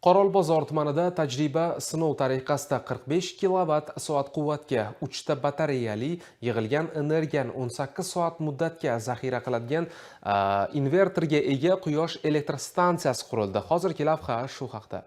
Qorolbozor tumanida tajriba sinov tariqasida 45 kilovat soat quvvatga 3 ta batareyali yig'ilgan energiyani 18 soat muddatga zaxira qiladigan invertorga ega quyosh elektr stansiyasi qurildi. Hozirgi lavha shu haqda.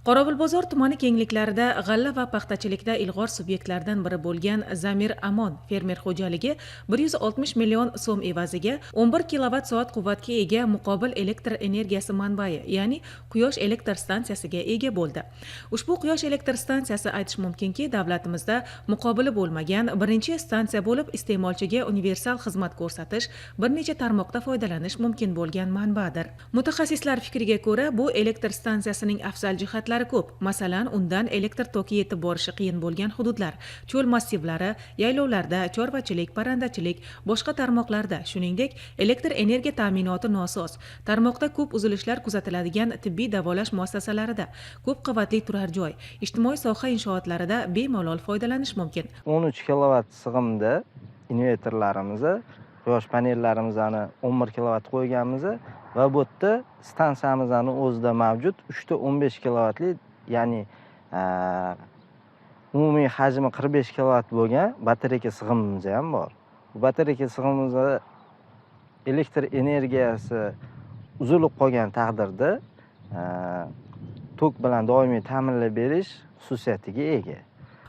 Qorovulbozor tumani kengliklarida g'alla va paxtachilikda ilg'or subyektlardan biri bo'lgan Zamir Amon fermer xo'jaligi 160 million so'm evaziga 11 kilovat soat quvvatga ega muqobil elektr energiyasi manbai, ya'ni quyosh elektr stansiyasiga ega bo'ldi. Ushbu quyosh elektr stansiyasi aytish mumkinki, davlatimizda muqobili bo'lmagan birinchi stansiya bo'lib, iste'molchiga universal xizmat ko'rsatish, bir necha tarmoqda foydalanish mumkin bo'lgan manbadir. Mutaxassislar fikriga ko'ra, bu elektr stansiyasining afzal jihatlari ko'p. Masalan, undan elektr toki yetib borishi qiyin bo'lgan hududlar, cho'l massivlari, yaylovlarda, chorvachilik, parrandachilik, boshqa tarmoqlarda, shuningdek, elektr energiya ta'minoti nosoz, tarmoqda ko'p uzilishlar kuzatiladigan tibbiy davolash muassasalarida, ko'p qavatli turar joy, ijtimoiy soha inshootlarida bemalol foydalanish mumkin. 13 kilovat sig'imda invertorlarimizni, quyosh panellarimizni 11 kilovat qo'yganmiz va bu yerda stansiyamizni o'zida mavjud 3 ta 15 kilovatli, ya'ni umumiy hajmi 45 kilovat bo'lgan batareyka sig'imimiz ham bor. Bu batareyka sig'imimizda elektr energiyasi uzilib qolgan taqdirda tok bilan doimiy ta'minlab berish xususiyatiga ega.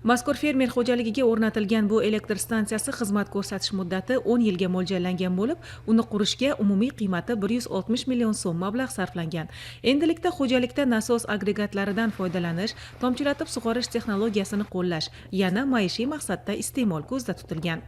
Mazkur fermer xo'jaligiga o'rnatilgan bu elektr stansiyasi xizmat ko'rsatish muddati 10 yilga mo'ljallangan bo'lib, uni qurishga umumiy qiymati 160 million so'm mablag' sarflangan. Endilikda xo'jalikda nasos agregatlaridan foydalanish, tomchilatib sug'orish texnologiyasini qo'llash, yana maishiy maqsadda iste'mol ko'zda tutilgan.